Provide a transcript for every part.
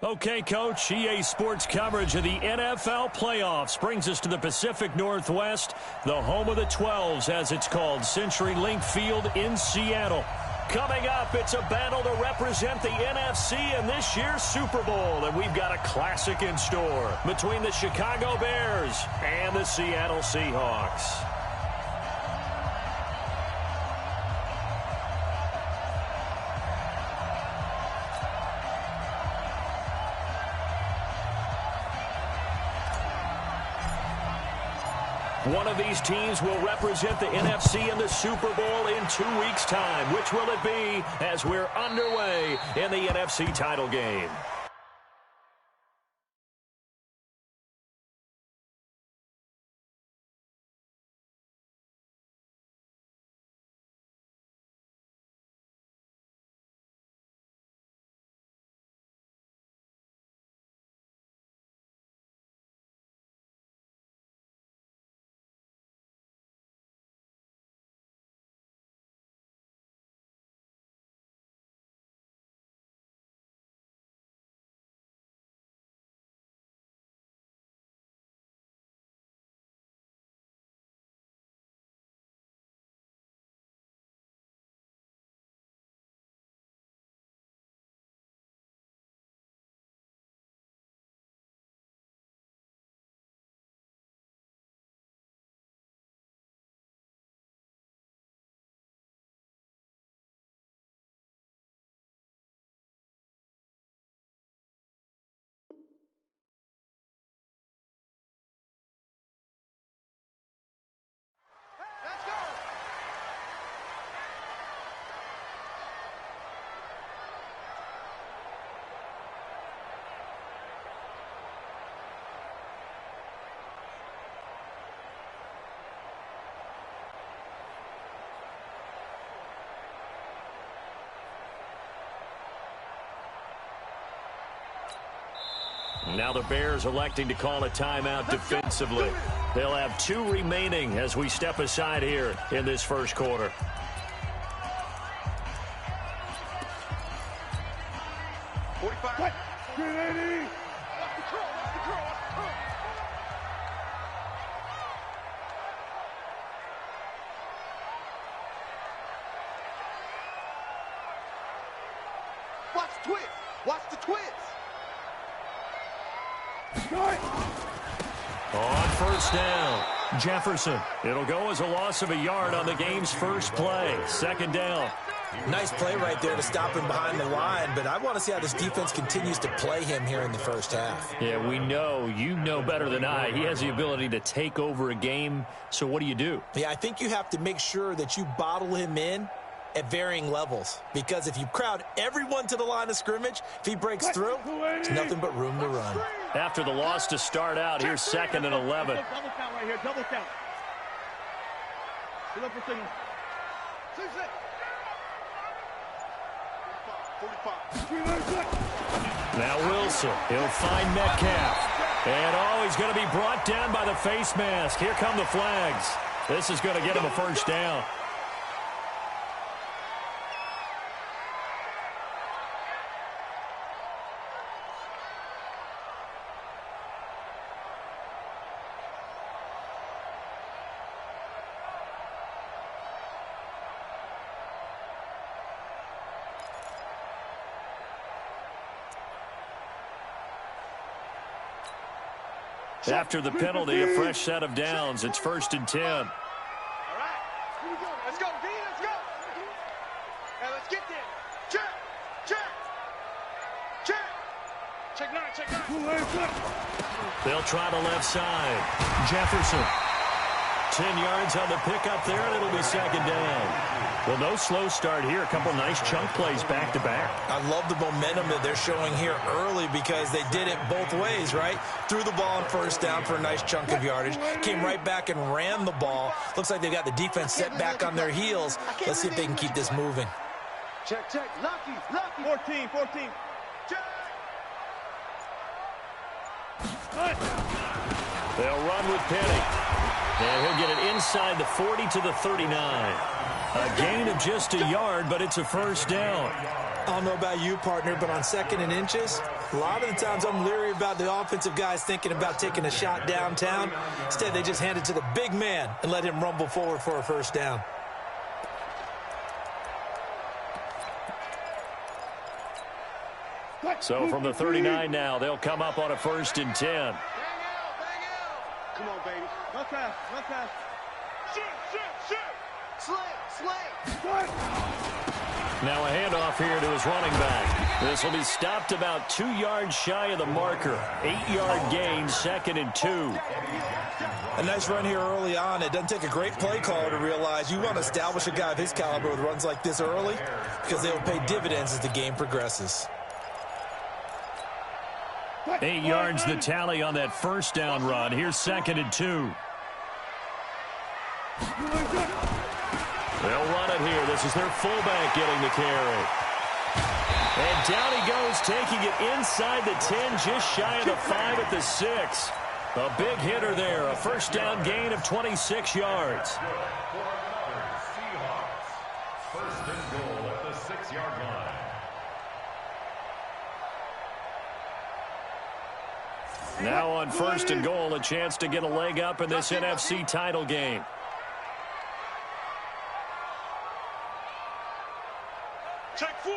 Okay, Coach, EA Sports coverage of the NFL playoffs brings us to the Pacific Northwest, the home of the 12s, as it's called, CenturyLink Field in Seattle. Coming up, it's a battle to represent the NFC in this year's Super Bowl, and we've got a classic in store between the Chicago Bears and the Seattle Seahawks. One of these teams will represent the NFC in the Super Bowl in 2 weeks' time. Which will it be as we're underway in the NFC title game? Now the Bears electing to call a timeout defensively. They'll have 2 remaining as we step aside here in this first quarter. Watch the twist. Watch the twist. On first down, Jefferson. It'll go as a loss of a yard on the game's first play. Second down. Nice play right there to stop him behind the line, but I want to see how this defense continues to play him here in the first half. Yeah, we know. You know better than I. He has the ability to take over a game, so what do? Yeah, I think you have to make sure that you bottle him in at varying levels, because if you crowd everyone to the line of scrimmage, if he breaks through, there's nothing but room to run. After the loss to start out, here's 2nd and 11. Double count right here. Double count. Get up for signal. 45. Now Wilson. He'll find Metcalf. And, he's going to be brought down by the face mask. Here come the flags. This is going to get him a first down. After the penalty, a fresh set of downs. It's 1st and 10. All right. Here we go. Let's go, D. Let's go. Hey, let's get there. Check. Check. Check. Check 9. Check 9. They'll try the left side. Jefferson. 10 yards on the pickup there, and it'll be 2nd down. Well, no slow start here. A couple nice chunk plays back-to-back. I love the momentum that they're showing here early because they did it both ways, right? Threw the ball on first down for a nice chunk of yardage. Came right back and ran the ball. Looks like they've got the defense set back on their heels. Let's see if they can keep this moving. Check. Lucky. 14. Check. They'll run with Penny. And he'll get it inside the 40 to the 39. A gain of just a yard, but it's a first down. I don't know about you, partner, but on 2nd and inches, a lot of the times I'm leery about the offensive guys thinking about taking a shot downtown. Instead, they just hand it to the big man and let him rumble forward for a first down. So from the 39 now, they'll come up on a 1st and 10. Bang out, bang out. Come on, baby. Run fast, run fast. Shoot. Slay. Now a handoff here to his running back. This will be stopped about 2 yards shy of the marker. 8-yard gain, 2nd and 2. A nice run here early on. It doesn't take a great play caller to realize you want to establish a guy of his caliber with runs like this early because they will pay dividends as the game progresses. 8 yards the tally on that first down run. Here's 2nd and 2. They'll run it here. This is their fullback getting the carry. And down he goes, taking it inside the 10, just shy of the 5 at the 6. A big hitter there. A first down gain of 26 yards. First and goal at the 6-yard line. Now on 1st and goal, a chance to get a leg up in this NFC title game. Check 4.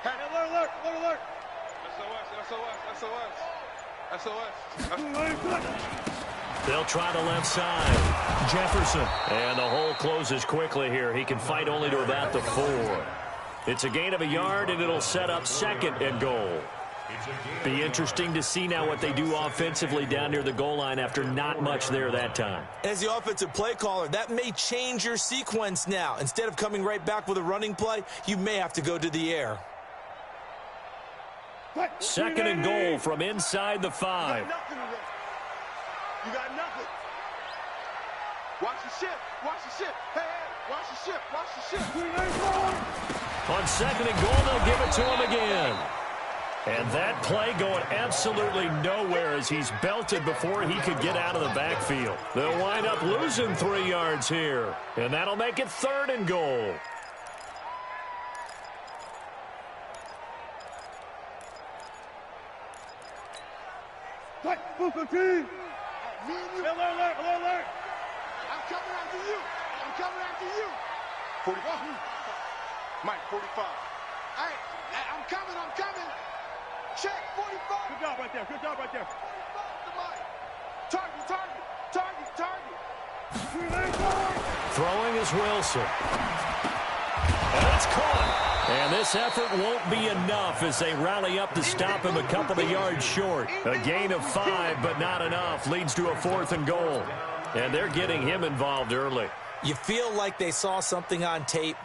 Hey, alert. SOS. They'll try the left side. Jefferson. And the hole closes quickly here. He can fight only to about the 4. It's a gain of a yard, and it'll set up 2nd and goal. Be interesting to see now what they do offensively down near the goal line after not much there that time. As the offensive play caller, that may change your sequence now. Instead of coming right back with a running play, you may have to go to the air. 2nd and goal from inside the 5. You got nothing. Watch the ship. Hey, watch the ship. On 2nd and goal, they'll give it to him again. And that play going absolutely nowhere as he's belted before he could get out of the backfield. They'll wind up losing 3 yards here. And that'll make it 3rd and goal. Alert. I'm coming after you. 45. Mike, 45. I'm coming. Check, 45. Good job right there. Target. Throwing is Wilson. And it's caught. And this effort won't be enough as they rally up to stop him a couple of yards short. A gain of 5, but not enough. Leads to a 4th and goal. And they're getting him involved early. You feel like they saw something on tape,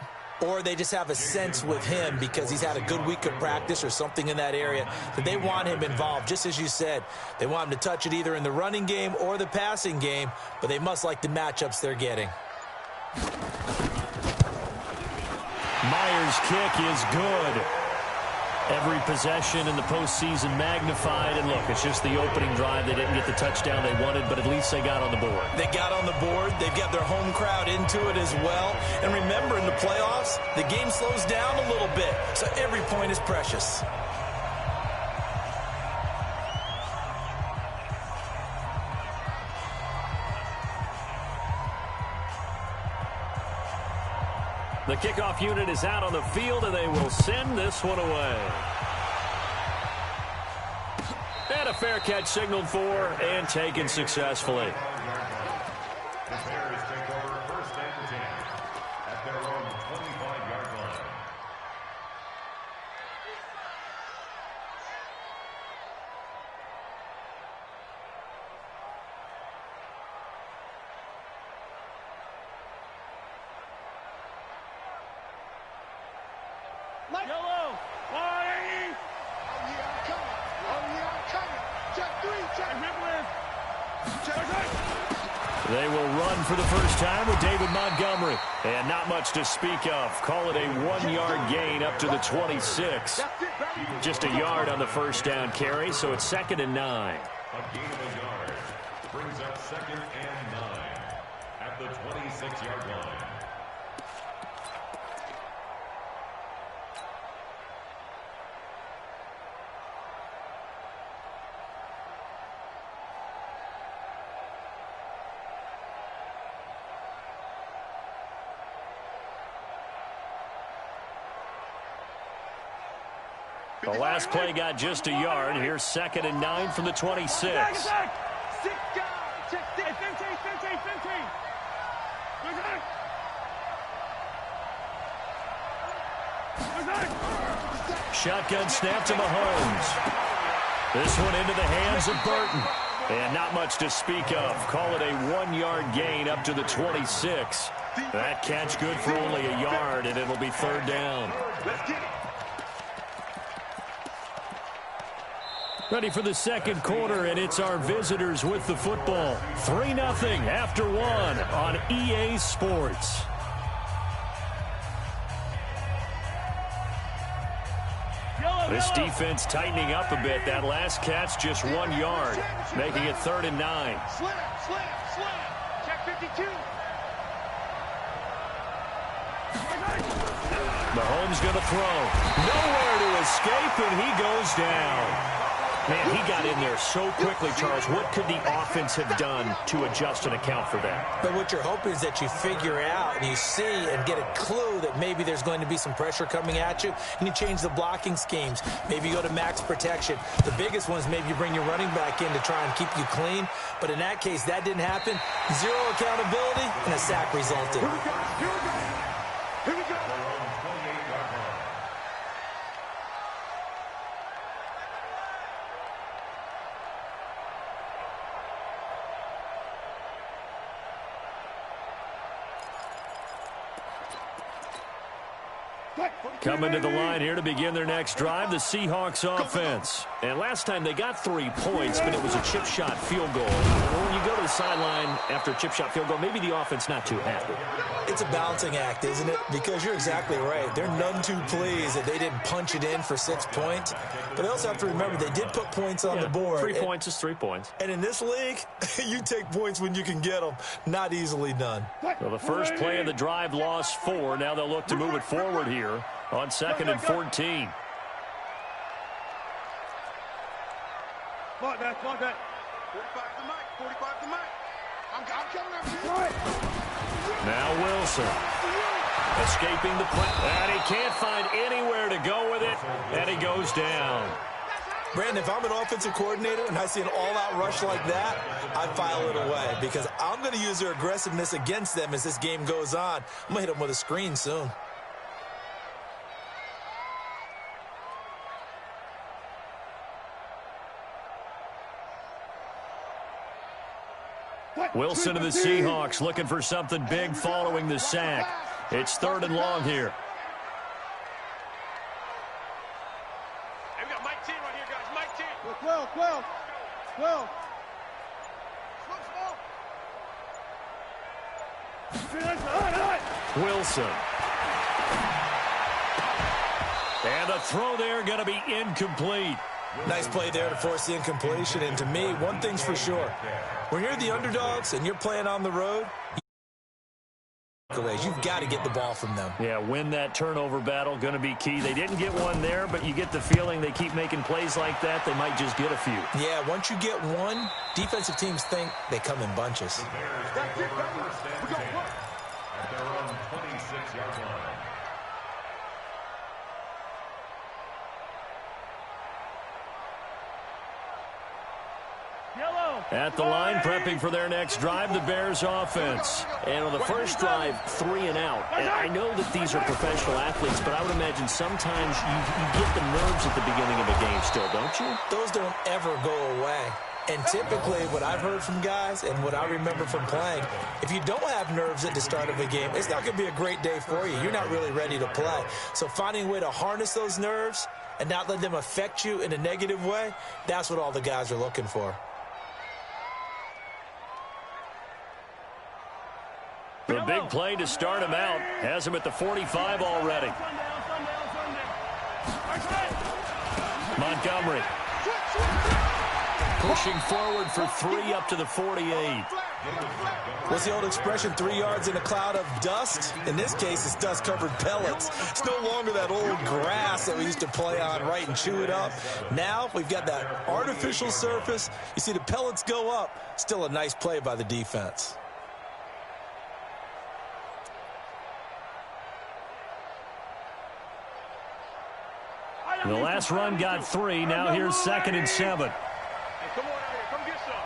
or they just have a sense with him because he's had a good week of practice or something in that area that they want him involved. Just as you said, they want him to touch it either in the running game or the passing game, but they must like the matchups they're getting. Myers' kick is good. Every possession in the postseason magnified. And look, it's just the opening drive. They didn't get the touchdown they wanted, but at least they got on the board. They got on the board. They've got their home crowd into it as well. And remember, in the playoffs, the game slows down a little bit, so every point is precious. The kickoff unit is out on the field, and they will send this one away. And a fair catch signaled for and taken successfully. The Bears take over 1st and 10 at their own 25-yard line. Yellow. Why? Oh, yeah, I'm coming. Check 3. They will run for the first time with David Montgomery. And not much to speak of. Call it a 1-yard gain up to the 26. Just a yard on the first down carry, so it's 2nd and 9. A gain of a yard brings up 2nd and 9 at the 26-yard line. The last play got just a yard. Here's 2nd and 9 from the 26. Shotgun snap to Mahomes. This one into the hands of Burton. And not much to speak of. Call it a 1-yard gain up to the 26. That catch good for only a yard, and it'll be 3rd down. Ready for the 2nd quarter, and it's our visitors with the football. 3-0 after 1 on EA Sports. This defense tightening up a bit. That last catch just 1 yard, making it 3rd and 9. Slam. Check 52. Mahomes going to throw. Nowhere to escape, and he goes down. Man, he got in there so quickly, Charles. What could the offense have done to adjust and account for that? But what you're hoping is that you figure out and you see and get a clue that maybe there's going to be some pressure coming at you, and you change the blocking schemes. Maybe you go to max protection. The biggest one is maybe you bring your running back in to try and keep you clean. But in that case, that didn't happen. 0 accountability, and a sack resulted. Here we go. Coming to the line here to begin their next drive, the Seahawks offense. And last time they got 3 points, but it was a chip shot field goal. When you go to the sideline after a chip shot field goal, maybe the offense not too happy. It's a balancing act, isn't it? Because you're exactly right. They're none too pleased that they didn't punch it in for 6 points. But they also have to remember they did put points on the board. 3 points is 3 points. And in this league, you take points when you can get them. Not easily done. Well, the first play of the drive lost 4. Now they'll look to move it forward here on 2nd and 14. Fuck that. 45 to Mike. 45 to Mike. I'm coming after you. Now Wilson. Escaping the play. And he can't find anywhere to go with it. And he goes down. Brandon, if I'm an offensive coordinator and I see an all-out rush like that, I file it away because I'm going to use their aggressiveness against them as this game goes on. I'm going to hit them with a screen soon. Wilson of the Seahawks looking for something big following the sack. It's 3rd and long here. Hey, we got Mike 10 right here, guys. Mike 10. 12. Wilson. And the throw there going to be incomplete. Nice play there to force the incompletion. And to me, one thing's for sure. When you're the underdogs and you're playing on the road, you've got to get the ball from them. Yeah, win that turnover battle, going to be key. They didn't get one there, but you get the feeling they keep making plays like that, they might just get a few. Yeah, once you get one, defensive teams think they come in bunches. That's it, at their own 26-yard line. At the line, prepping for their next drive, the Bears offense. And on the first drive, 3 and out. And I know that these are professional athletes, but I would imagine sometimes you get the nerves at the beginning of a game still, don't you? Those don't ever go away. And typically, what I've heard from guys and what I remember from playing, if you don't have nerves at the start of a game, it's not going to be a great day for you. You're not really ready to play. So finding a way to harness those nerves and not let them affect you in a negative way, that's what all the guys are looking for. The big play to start him out has him at the 45 already. Montgomery pushing forward for 3 up to the 48. What's the old expression, 3 yards in a cloud of dust? In this case, it's dust-covered pellets. It's no longer that old grass that we used to play on, right, and chew it up. Now we've got that artificial surface. You see the pellets go up. Still a nice play by the defense. The last run got 3. Now here's 2nd and 7. Come on out here. Come get some.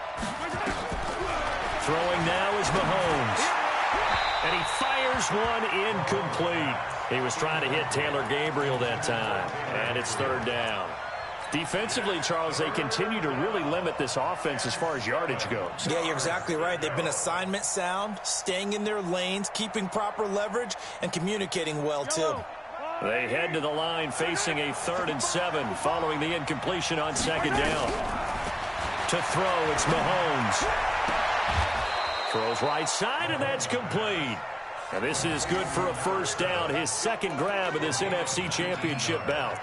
Throwing now is Mahomes. And he fires one incomplete. He was trying to hit Taylor Gabriel that time. And it's 3rd down. Defensively, Charles, they continue to really limit this offense as far as yardage goes. Yeah, you're exactly right. They've been assignment sound, staying in their lanes, keeping proper leverage, and communicating well, too. They head to the line facing a 3rd and 7 following the incompletion on 2nd down. To throw, it's Mahomes. Throws right side, and that's complete. And this is good for a 1st down, his 2nd grab of this NFC Championship bout.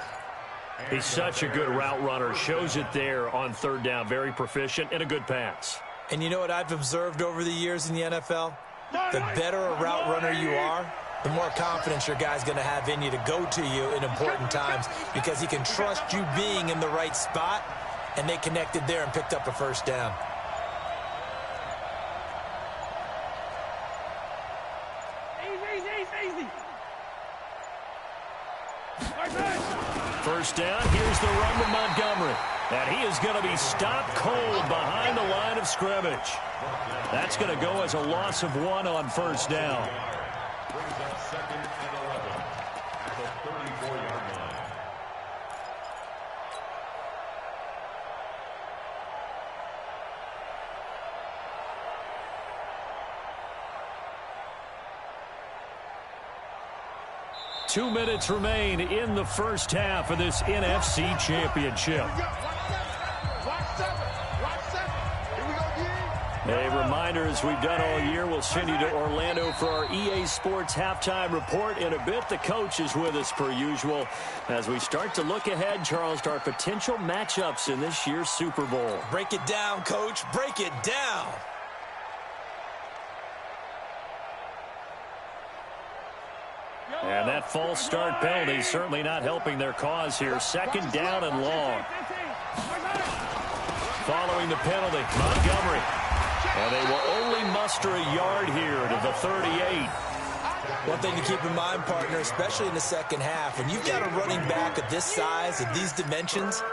He's such a good route runner. Shows it there on 3rd down. Very proficient and a good pass. And you know what I've observed over the years in the NFL? The better a route runner you are, the more confidence your guy's going to have in you to go to you in important times because he can trust you being in the right spot, and they connected there and picked up a 1st down. Easy. 1st down, here's the run to Montgomery. And he is going to be stopped cold behind the line of scrimmage. That's going to go as a loss of 1 on 1st down. Brings up 2nd and 11 at the 34-yard line. Two minutes remain in the 1st half of this NFC Championship. A reminder, as we've done all year, we'll send you to Orlando for our EA Sports halftime report. In a bit, the coach is with us per usual as we start to look ahead, Charles, to our potential matchups in this year's Super Bowl. Break it down, Coach. Break it down. And that false start penalty certainly not helping their cause here. 2nd down and long. Following the penalty, Montgomery. And they will only muster a yard here to the 38. One thing to keep in mind, partner, especially in the 2nd half, when you've got a running back of this size, of these dimensions,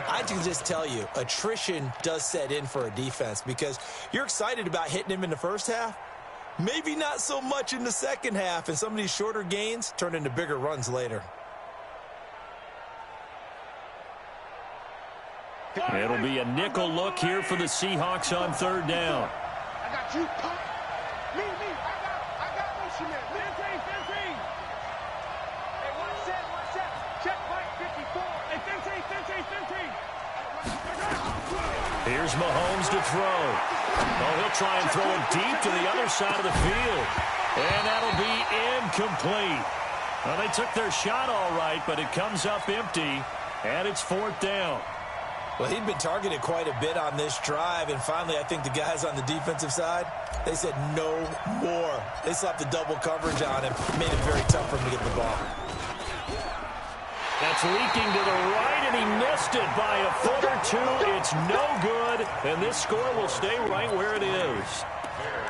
I can just tell you, attrition does set in for a defense because you're excited about hitting him in the 1st half. Maybe not so much in the 2nd half, and some of these shorter gains turn into bigger runs later. It'll be a nickel look here for the Seahawks on 3rd down. I got you. Me. I got motion there. 15. Hey, watch that. Check right, 54. Hey, 15. Here's Mahomes to throw. Oh, he'll try and throw it deep to the other side of the field. And that'll be incomplete. Well, they took their shot all right, but it comes up empty, and it's 4th down. Well, he'd been targeted quite a bit on this drive, and finally I think the guys on the defensive side, they said no more. They slapped the double coverage on him, made it very tough for him to get the ball. That's leaking to the right, and he missed it by a foot or 2. It's no good, and this score will stay right where it is.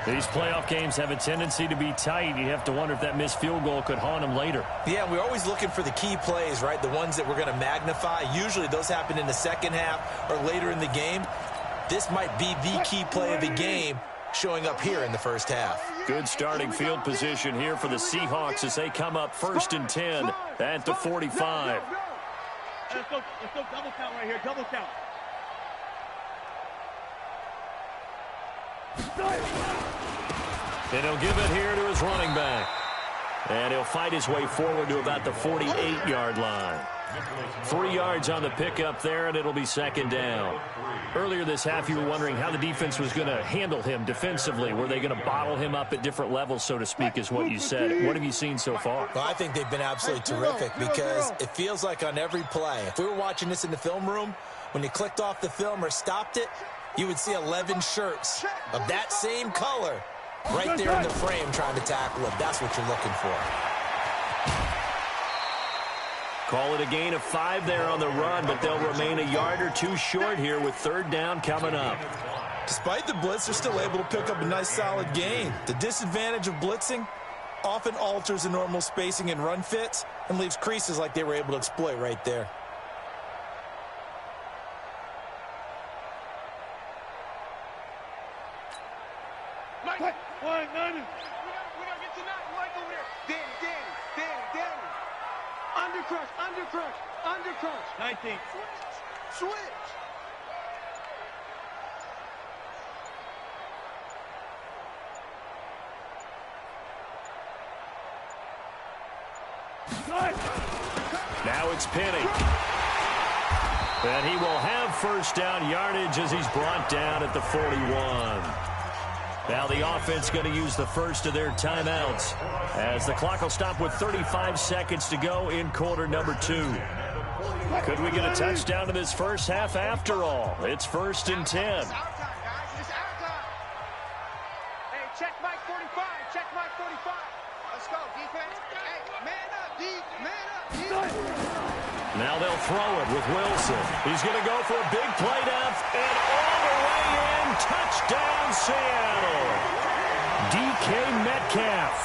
These playoff games have a tendency to be tight. You have to wonder if that missed field goal could haunt them later. Yeah, we're always looking for the key plays, right? The ones that we're going to magnify. Usually those happen in the 2nd half or later in the game. This might be the key play of the game showing up here in the 1st half. Good starting field position here for the Seahawks as they come up 1st and 10 at the 45. Let's go double count right here. Double count. And he'll give it here to his running back. And he'll fight his way forward to about the 48-yard line. 3 yards on the pickup there, and it'll be 2nd down. Earlier this half, you were wondering how the defense was going to handle him defensively. Were they going to bottle him up at different levels, so to speak, is what you said. What have you seen so far? Well, I think they've been absolutely terrific because it feels like on every play, if we were watching this in the film room, when you clicked off the film or stopped it, you would see 11 shirts of that same color right there in the frame trying to tackle him. That's what you're looking for. Call it a gain of 5 there on the run, but they'll remain a yard or 2 short here with 3rd down coming up. Despite the blitz, they're still able to pick up a nice solid gain. The disadvantage of blitzing often alters the normal spacing and run fits and leaves creases like they were able to exploit right there. Undercrush, undercrush, undercrush. 19. Switch. Now it's Penny. And he will have first down yardage as he's brought down at the 41. Now the offense going to use the first of their timeouts as the clock will stop with 35 seconds to go in quarter number 2. Could we get a touchdown in this first half after all? It's 1st and 10. It's our time, guys. It's our time. Hey, check Mike 45. Check Mike 45. Let's go, defense. Hey, man up, D. Man up, D. Now they'll throw it with Wilson. He's going to go for a big play down and all the way in. Touchdown, Seattle. DK Metcalf,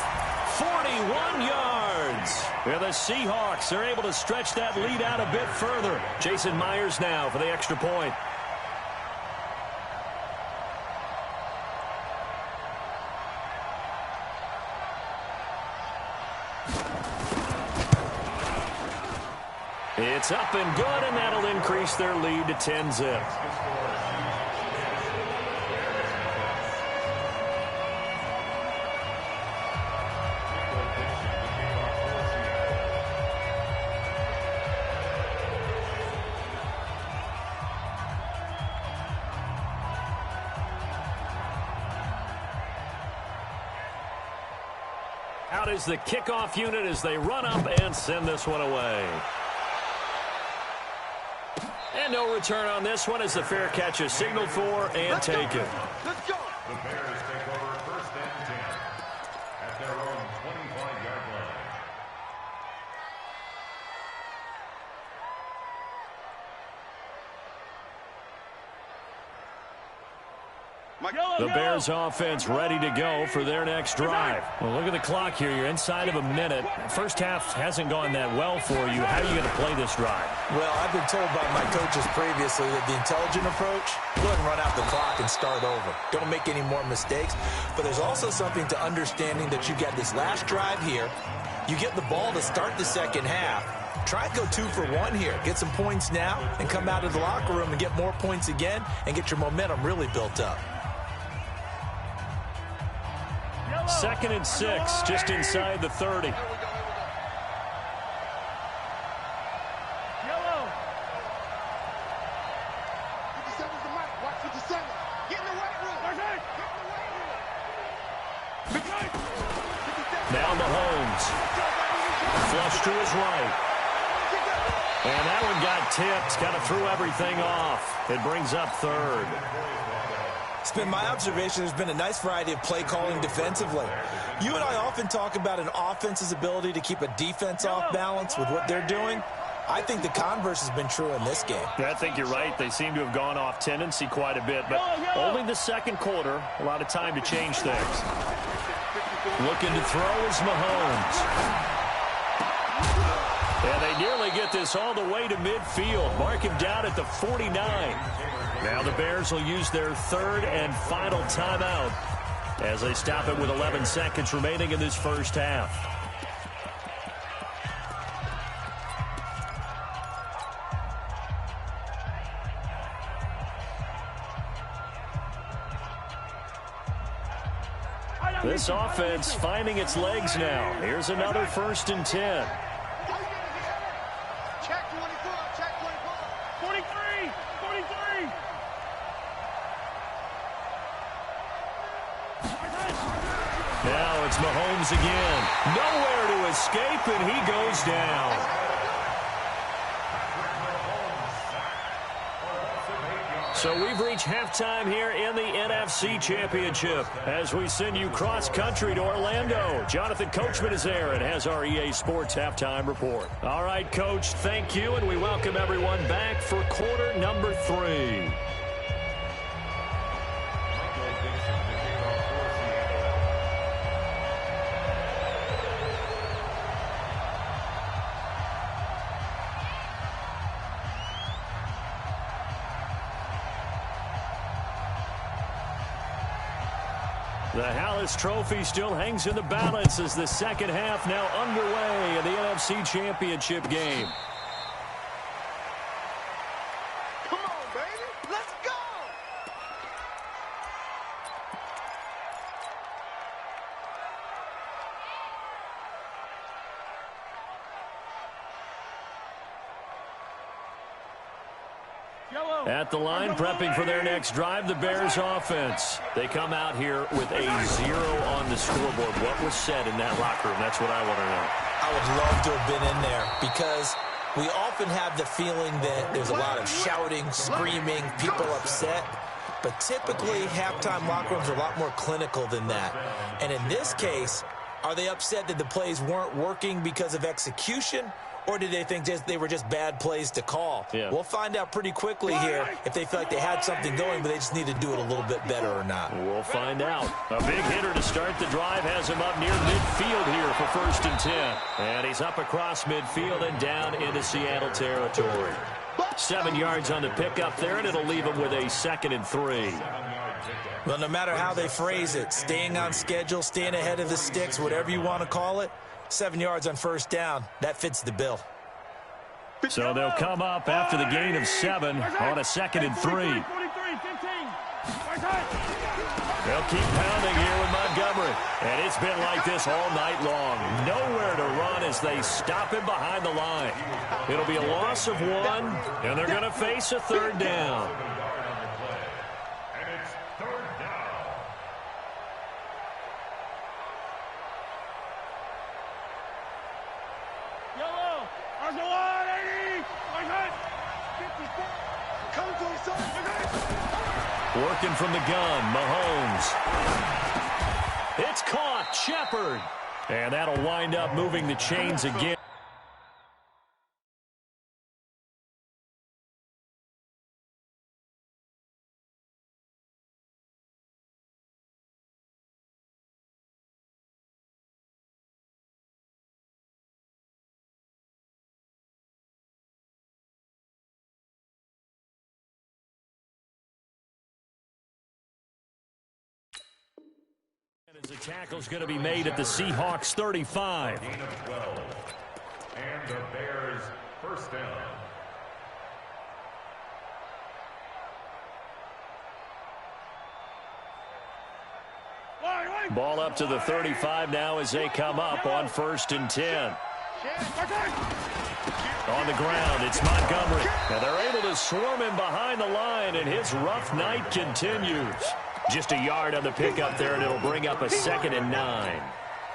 41 yards. Well, the Seahawks are able to stretch that lead out a bit further. Jason Myers now for the extra point. It's up and good, and that'll increase their lead to 10-zip. Out is the kickoff unit as they run up and send this one away. And no return on this one as the fair catch is signaled for and taken. Let's go. The Bears take over 1st and 10 at their own 25-yard line. The Bears offense ready to go for their next drive. Well, look at the clock here. You're inside of a minute. First half hasn't gone that well for you. How are you going to play this drive? Well, I've been told by my coaches previously that the intelligent approach, go ahead and run out the clock and start over. Don't make any more mistakes. But there's also something to understanding that you got this last drive here. You get the ball to start the second half. Try and go 2 for 1 here. Get some points now and come out of the locker room and get more points again and get your momentum really built up. 2nd and 6, just inside the 30. Yellow. the mic. Watch 57. Get in the weight room. Now Mahomes. Flush to his right. And that one got tipped. Kind of threw everything off. It brings up 3rd. It's been my observation there's been a nice variety of play calling defensively. You and I often talk about an offense's ability to keep a defense off balance with what they're doing. I think the converse has been true in this game. Yeah, I think you're right. They seem to have gone off tendency quite a bit, but only the second quarter. A lot of time to change things. Looking to throw is Mahomes. And they nearly get this all the way to midfield. Mark him down at the 49. Now the Bears will use their 3rd and final timeout as they stop it with 11 seconds remaining in this first half. This offense finding its legs now. Here's another 1st and 10. Check 24. Check 24. 43. 43. Now it's Mahomes again. Nowhere to escape, and he goes down. So we've reached halftime here in the NFC Championship as we send you cross-country to Orlando. Jonathan Coachman is there and has our EA Sports halftime report. All right, Coach, thank you, and we welcome everyone back for quarter number 3. The Hallis Trophy still hangs in the balance as the second half now underway in the NFC Championship game. Come on, baby. Let's go. At the line, prepping for their next drive, the Bears offense. They come out here with a 0 on the scoreboard. What was said in that locker room? That's what I want to know. I would love to have been in there because we often have the feeling that there's a lot of shouting, screaming, people upset. But typically, halftime locker rooms are a lot more clinical than that. And in this case, are they upset that the plays weren't working because of execution? Or did they think they were just bad plays to call? Yeah. We'll find out pretty quickly here if they feel like they had something going, but they just need to do it a little bit better or not. We'll find out. A big hitter to start the drive has him up near midfield here for 1st and 10. And he's up across midfield and down into Seattle territory. 7 yards on the pickup there, and it'll leave him with a 2nd and 3. Well, no matter how they phrase it, staying on schedule, staying ahead of the sticks, whatever you want to call it, 7 yards on 1st down, that fits the bill. So they'll come up after the gain of 7 on a 2nd and 3. They'll keep pounding here with Montgomery. And it's been like this all night long. Nowhere to run as they stop him behind the line. It'll be a loss of 1, and they're going to face a 3rd down. Working from the gun, Mahomes. It's caught, Shepard. And that'll wind up moving the chains again. As the tackle's going to be made at the Seahawks 35. Gain of 12. And the Bears 1st down. Ball up to the 35 now as they come up on 1st and 10. On the ground, it's Montgomery. And they're able to swarm him behind the line, and his rough night continues. Just a yard on the pickup there, and it'll bring up a 2nd and 9.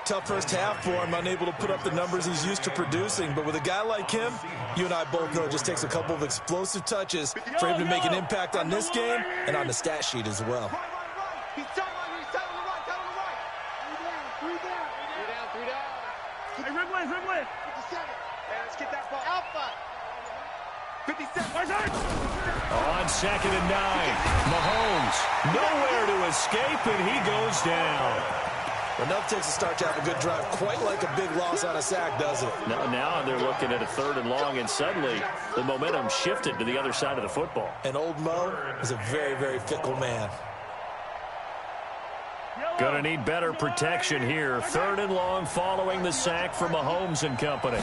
Tough first half for him, unable to put up the numbers he's used to producing. But with a guy like him, you and I both know it just takes a couple of explosive touches for him to make an impact on this game and on the stat sheet as well. He's down on the right. 3 down. Hey, Ridley. 57. Hey, let's get that ball. Alpha. 57. On 2nd and 9, Mahomes nowhere to escape, and he goes down. Enough takes a start to have a good drive, quite like a big loss on a sack, does it? Now they're looking at a 3rd and long, and suddenly the momentum shifted to the other side of the football. And old Mo is a very, very fickle man. Gonna need better protection here. 3rd and long following the sack from Mahomes and company.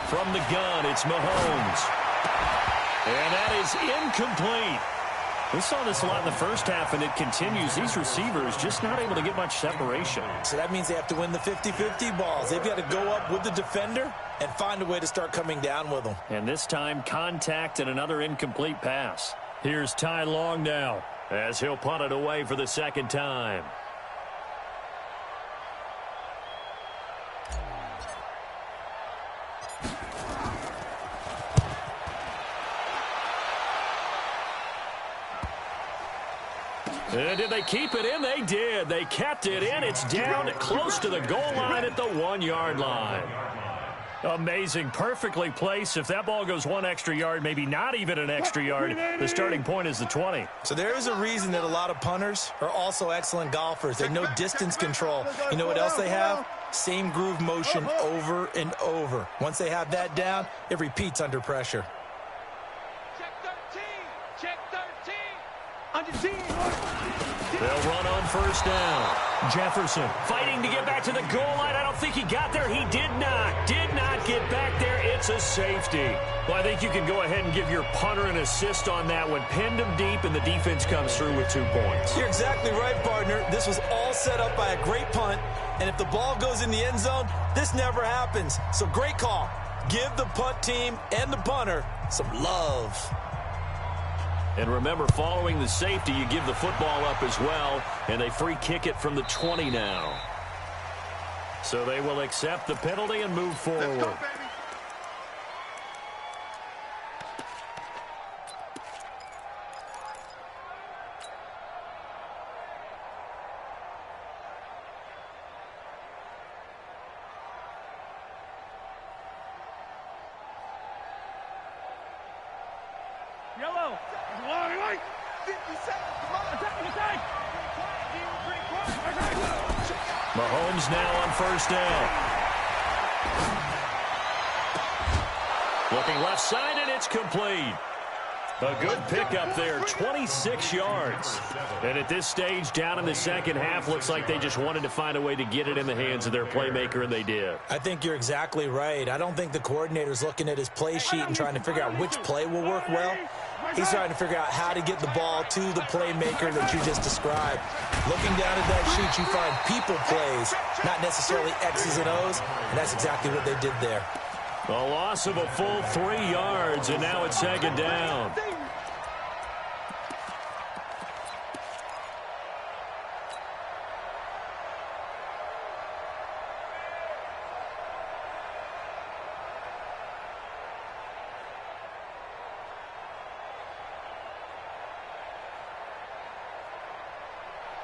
From the gun, it's Mahomes. And that is incomplete. We saw this a lot in the first half, and it continues. These receivers just not able to get much separation. So that means they have to win the 50-50 balls. They've got to go up with the defender and find a way to start coming down with them. And this time, contact and another incomplete pass. Here's Ty Long now, as he'll punt it away for the 2nd time. And did they keep it in? They did. They kept it in. It's down close to the goal line at the 1-yard line. Amazing. Perfectly placed. If that ball goes 1 extra yard, maybe not even an extra yard, the starting point is the 20. So there is a reason that a lot of punters are also excellent golfers. They know distance control. You know what else they have? Same groove motion over and over. Once they have that down, it repeats under pressure. Check 13. Under 10. They'll run on 1st down. Jefferson fighting to get back to the goal line. I don't think he got there. He did not. get back there. It's a safety. Well, I think you can go ahead and give your punter an assist on that one. Pinned him deep, and the defense comes through with 2 points. You're exactly right, partner. This was all set up by a great punt, and if the ball goes in the end zone, this never happens. So great call. Give the punt team and the punter some love. And remember, following the safety, you give the football up as well, and they free kick it from the 20 now. So they will accept the penalty and move forward. Let's go, baby. Yellow. Long right. 50 seconds. Come on. Attack. Mahomes now on first down. Looking left side, and it's complete. A good pickup there, 26 yards. And at this stage, down in the second half, looks like they just wanted to find a way to get it in the hands of their playmaker, and they did. I think you're exactly right. I don't think the coordinator's looking at his play sheet and trying to figure out which play will work well. He's trying to figure out how to get the ball to the playmaker that you just described. Looking down at that sheet, you find people plays, not necessarily X's and O's, and that's exactly what they did there. A loss of a full 3 yards, and now it's second down.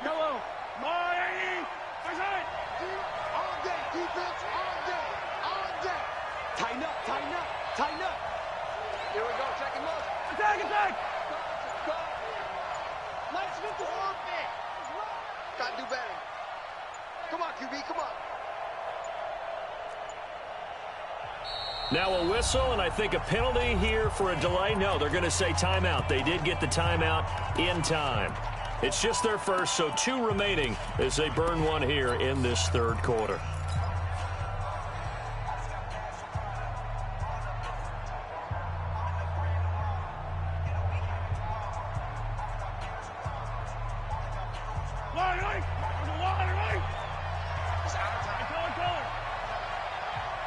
Yellow. Miami. All day, defense, all day, all day. Tighten up, tighten up, tighten up. Here we go, second look. Attack. Go. Let's get the whole thing. Gotta do better. Come on, QB, come on. Now a whistle, and I think a penalty here for a delay. No, they're going to say timeout. They did get the timeout in time. It's just their first, so 2 remaining as they burn one here in this third quarter.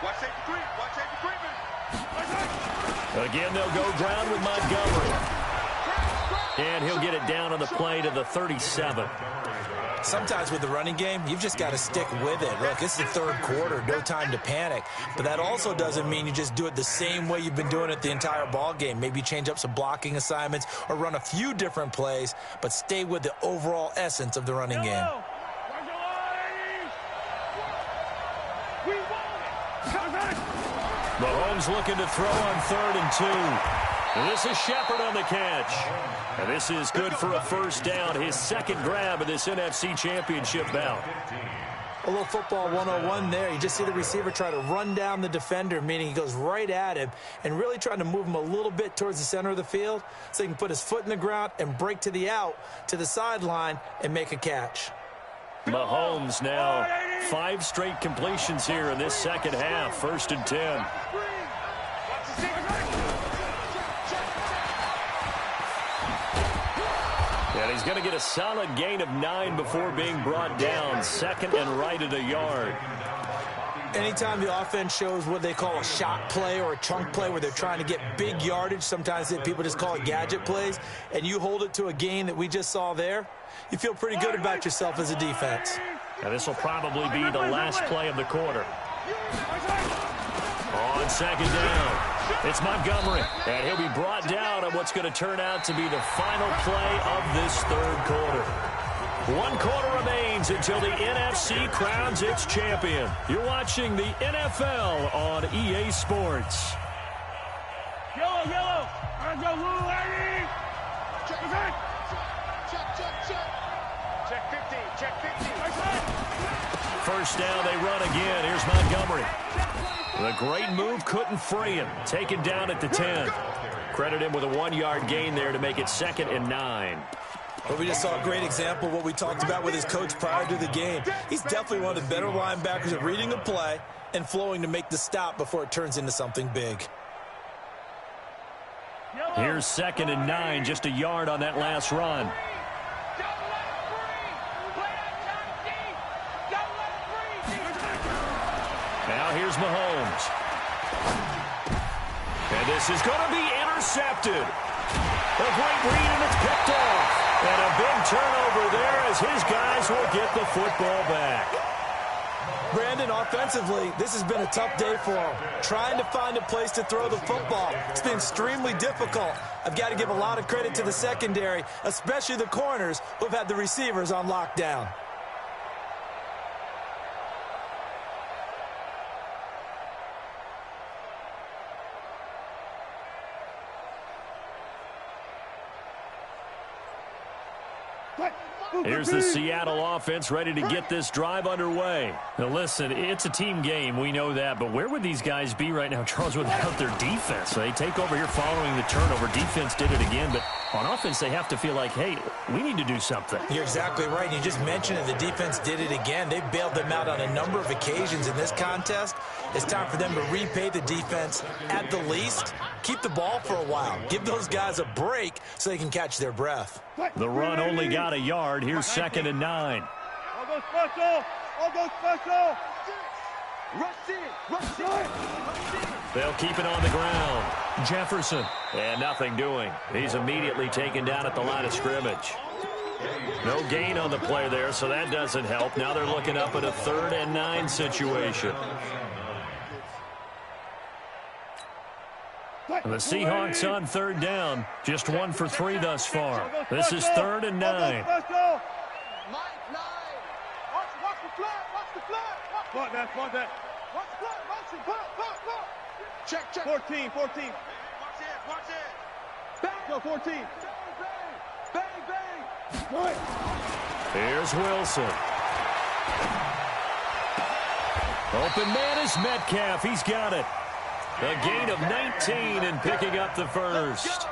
Watch safety creep, watch safety creeping. Again, they'll go ground with Montgomery. And he'll get it down on the play to the 37. Sometimes with the running game, you've just got to stick with it. Look, it's the third quarter, no time to panic. But that also doesn't mean you just do it the same way you've been doing it the entire ball game. Maybe change up some blocking assignments or run a few different plays, but stay with the overall essence of the running game. Mahomes looking to throw on 3rd and 2. And this is Shepard on the catch. And this is good for a first down, his second grab of this NFC Championship bout. A little football 101 there. You just see the receiver try to run down the defender, meaning he goes right at him and really trying to move him a little bit towards the center of the field so he can put his foot in the ground and break to the out, to the sideline, and make a catch. Mahomes now 5 straight completions here in this second half. 1st and 10. And he's going to get a solid gain of 9 before being brought down. 2nd and right at a yard. Anytime the offense shows what they call a shot play or a chunk play where they're trying to get big yardage, sometimes people just call it gadget plays, and you hold it to a gain that we just saw there, you feel pretty good about yourself as a defense. Now this will probably be the last play of the quarter. On 2nd down, it's Montgomery, and he'll be brought down on what's going to turn out to be the final play of this third quarter. 1 quarter remains until the NFC crowns its champion. You're watching the NFL on EA Sports. Yellow. Check 15, check 15. First down, they run again. Here's Montgomery. The great move couldn't free him. Taken down at the 10. Credit him with a 1-yard gain there to make it 2nd and 9. Well, we just saw a great example of what we talked about with his coach prior to the game. He's definitely one of the better linebackers at reading a play and flowing to make the stop before it turns into something big. Here's 2nd and 9, just a yard on that last run. Now here's Mahomes. And this is going to be intercepted. A great read, and it's picked off. And a big turnover there as his guys will get the football back. Brandon, offensively, this has been a tough day for him. Trying to find a place to throw the football. It's been extremely difficult. I've got to give a lot of credit to the secondary, especially the corners who have had the receivers on lockdown. Here's the Seattle offense ready to get this drive underway. Now listen, it's a team game, we know that, but where would these guys be right now, Charles, without their defense? They take over here following the turnover. Defense did it again, but on offense they have to feel like, hey, we need to do something. You're exactly right. You just mentioned it. The defense did it again. They bailed them out on a number of occasions in this contest. It's time for them to repay the defense at the least. Keep the ball for a while. Give those guys a break so they can catch their breath. The run only got a yard. Here's 2nd and 9. I'll go special. I'll go special. Rush in. Rush in. They'll keep it on the ground. Jefferson. And nothing doing. He's immediately taken down at the line of scrimmage. No gain on the play there, so that doesn't help. Now they're looking up at a 3rd and 9 situation. The Seahawks on 3rd down. Just 1 for 3 thus far. This is 3rd and 9. Mike, 9. Watch the flag. Watch the flag. Watch that. Watch the flag. Watch it. Look. Check. 14. Watch it. Bang. Go 14. Bang. Here's Wilson. Open man is Metcalf. He's got it. A gain of 19 and picking up the first.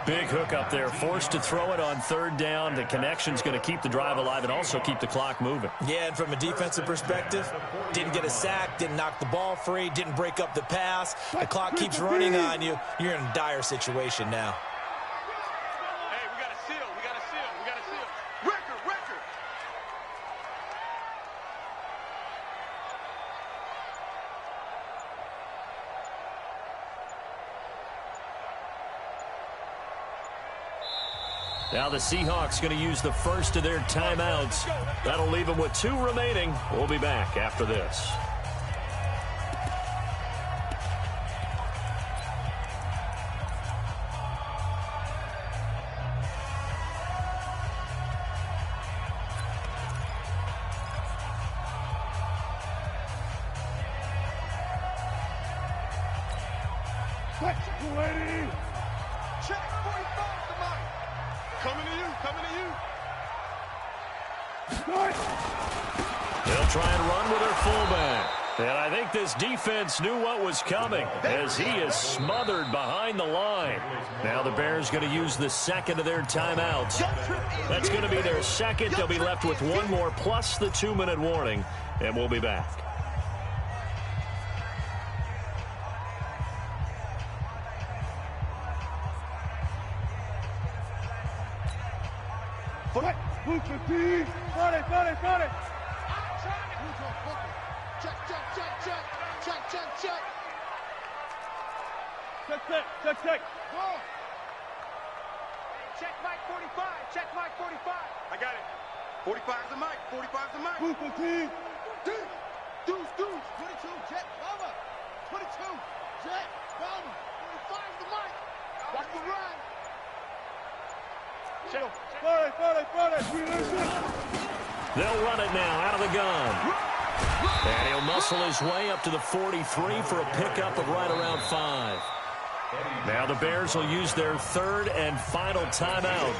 Big hook up there. Forced to throw it on 3rd down. The connection's going to keep the drive alive and also keep the clock moving. Yeah, and from a defensive perspective, didn't get a sack, didn't knock the ball free, didn't break up the pass. The clock keeps running on you. You're in a dire situation now. Hey, we got to seal. Record. Now the Seahawks going to use the first of their timeouts. That'll leave them with 2 remaining. We'll be back after this. Check 45 to Mike. Coming to you. They'll try and run with their fullback. And I think this defense knew what was coming as he is smothered behind the line. Now the Bears going to use the 2nd of their timeouts. That's going to be their 2nd. They'll be left with 1 more plus the 2-minute warning. And we'll be back. Got it. Check. Go. Check Mike 45. I got it. 45's the Mike. 45's the Mike. Deuce. 22. Jet. Over. 22. Jet. Over. 45's the Mike. Watch the run. They'll run it now out of the gun. And he'll muscle his way up to the 43 for a pickup of right around 5. Now the Bears will use their 3rd and final timeout.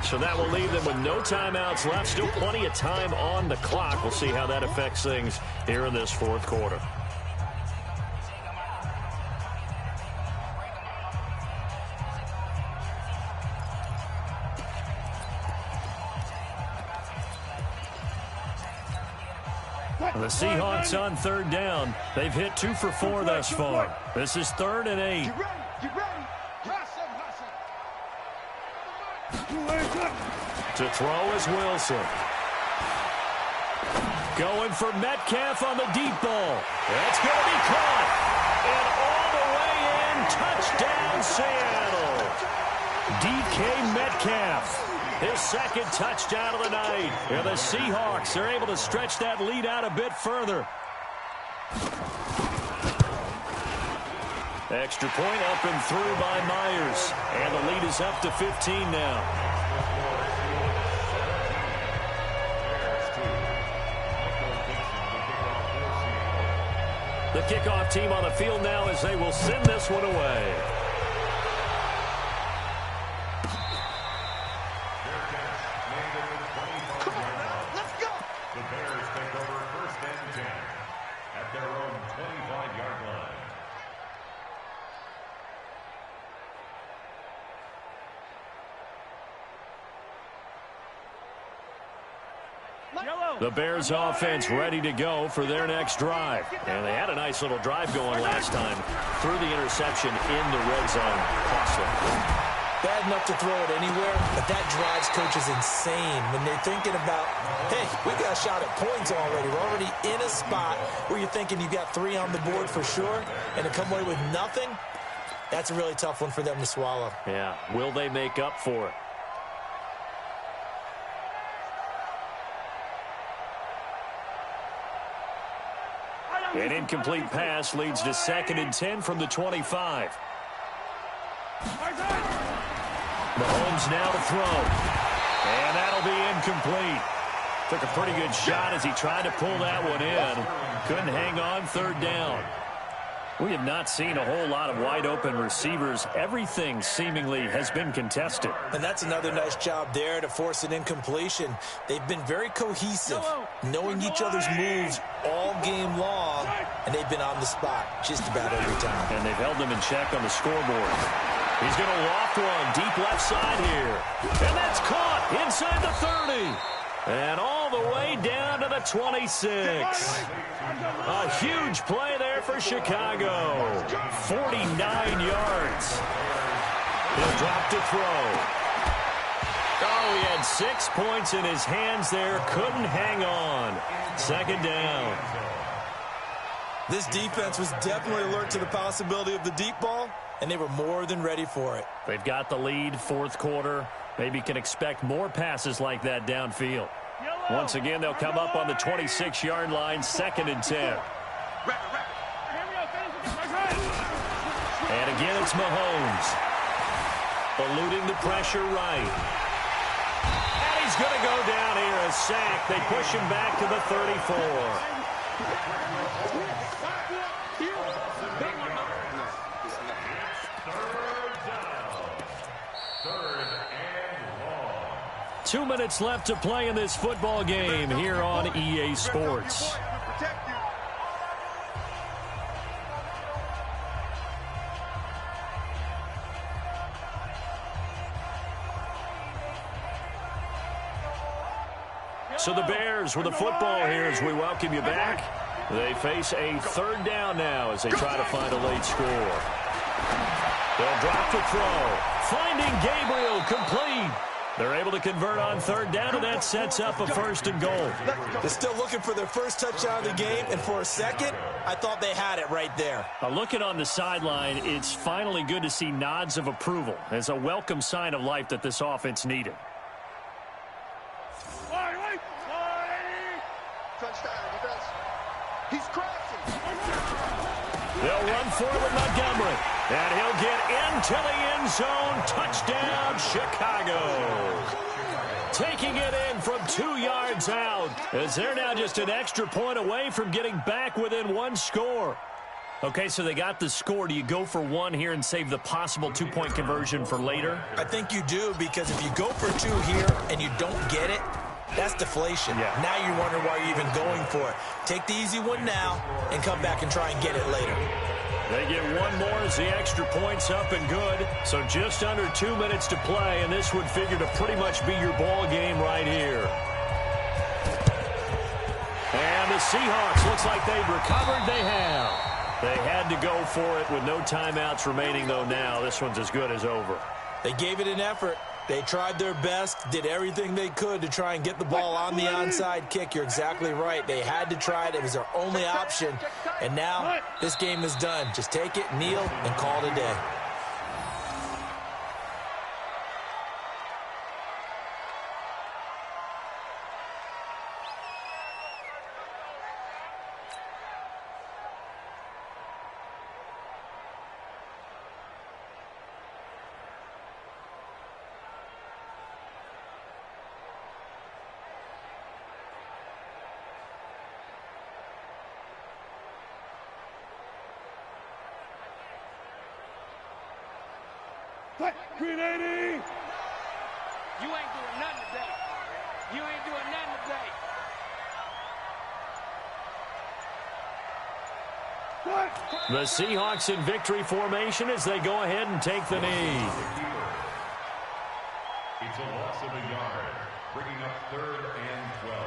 So that will leave them with no timeouts left. Still plenty of time on the clock. We'll see how that affects things here in this 4th quarter. The Seahawks on third down. They've hit 2 for 4 thus far. This is 3rd and 8. Get ready. Get ready. To throw is Wilson. Going for Metcalf on the deep ball. That's going to be caught. And all the way in, touchdown Seattle. DK Metcalf, his 2nd touchdown of the night. And the Seahawks are able to stretch that lead out a bit further. Extra point up and through by Myers. And the lead is up to 15 now. The kickoff team on the field now as they will send this one away. Come on now, let's go. The Bears take over 1st and 10 at their own 25-yard line. The Bears offense ready to go for their next drive. And they had a nice little drive going last time through the interception in the red zone. Costly. Bad enough to throw it anywhere, but that drives coaches insane when they're thinking about, hey, we got a shot at points already. We're already in a spot where you're thinking you got 3 on the board for sure, and to come away with nothing, that's a really tough one for them to swallow. Yeah, will they make up for it? An incomplete pass leads to 2nd and 10 from the 25. Mahomes now to throw. And that'll be incomplete. Took a pretty good shot as he tried to pull that one in. Couldn't hang on 3rd down. We have not seen a whole lot of wide-open receivers. Everything seemingly has been contested. And that's another nice job there to force an incompletion. They've been very cohesive, knowing each other's moves all game long, and they've been on the spot just about every time. And they've held them in check on the scoreboard. He's going to loft one deep left side here. And that's caught inside the 30. And all the way down to the 26. A huge play there for Chicago. 49 yards. He'll drop to throw. Oh, he had 6 points in his hands there. Couldn't hang on. 2nd down. This defense was definitely alert to the possibility of the deep ball, and they were more than ready for it. They've got the lead, 4th quarter. Maybe can expect more passes like that downfield. Once again, they'll come up on the 26-yard line, 2nd and 10. And again, it's Mahomes. Eluding the pressure right. And he's going to go down here, a sack. They push him back to the 34. Third and long. 2 minutes left to play in this football game here on EA Sports. So the Bears with the football here as we welcome you back. They face a 3rd down now as they try to find a late score. They'll drop to throw. Finding Gabriel complete. They're able to convert on 3rd down, and that sets up a 1st and goal. They're still looking for their first touchdown of the game, and for a second, I thought they had it right there. Looking on the sideline, it's finally good to see nods of approval as a welcome sign of life that this offense needed. He's crashing. They'll run forward Montgomery. And he'll get into the end zone. Touchdown, Chicago. Taking it in from 2 yards out, as they're now just an extra point away from getting back within 1 score. Okay, so they got the score. Do you go for 1 here and save the possible 2-point conversion for later? I think you do, because if you go for 2 here and you don't get it, that's deflation. Yeah. Now you wonder why you're even going for it. Take the easy one now and come back and try and get it later. They get 1 more as the extra point's up and good. So just under 2 minutes to play, and this would figure to pretty much be your ball game right here. And the Seahawks. Looks like they've recovered. They have. They had to go for it with no timeouts remaining, though, now. This one's as good as over. They gave it an effort. They tried their best, did everything they could to try and get the ball on the onside kick. You're exactly right. They had to try it. It was their only option. And now this game is done. Just take it, kneel, and call it a day. Green 80! You ain't doing nothing today. You ain't doing nothing today. The Seahawks in victory formation as they go ahead and take the knee. It's a loss of a yard, bringing up 3rd and 12.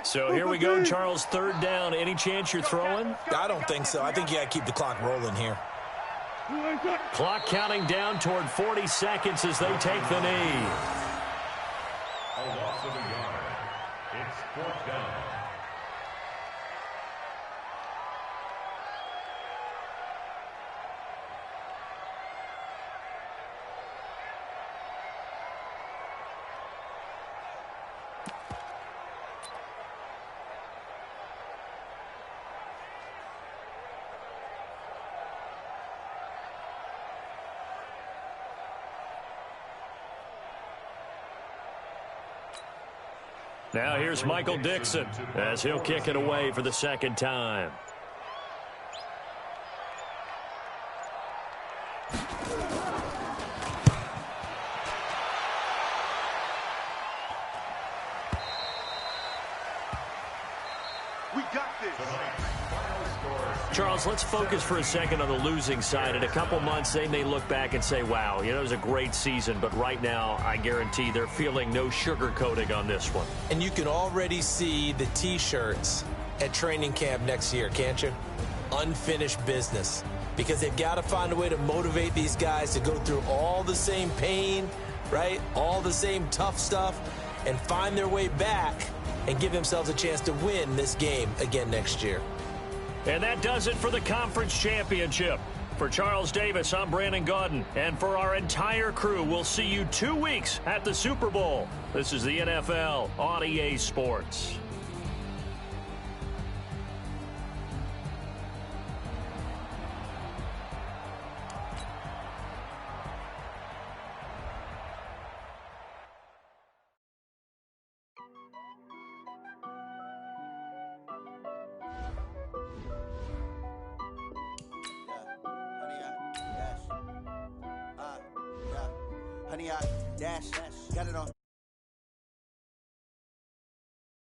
So here we go, Charles, 3rd down. Any chance you're throwing? I don't think so. I think you got to keep the clock rolling here. Clock counting down toward 40 seconds as they take the knee. A loss of a yard. It's 4th down. Now here's Michael Dixon as he'll kick it away for the 2nd time. We got this. Charles, let's focus for a second on the losing side. In a couple months, they may look back and say, wow, it was a great season. But right now, I guarantee they're feeling no sugarcoating on this one. And you can already see the T-shirts at training camp next year, can't you? Unfinished business. Because they've got to find a way to motivate these guys to go through all the same pain, right? All the same tough stuff, and find their way back and give themselves a chance to win this game again next year. And that does it for the conference championship. For Charles Davis, I'm Brandon Gaudin. And for our entire crew, we'll see you 2 weeks at the Super Bowl. This is the NFL on EA Sports. Honey, I dash, got it on.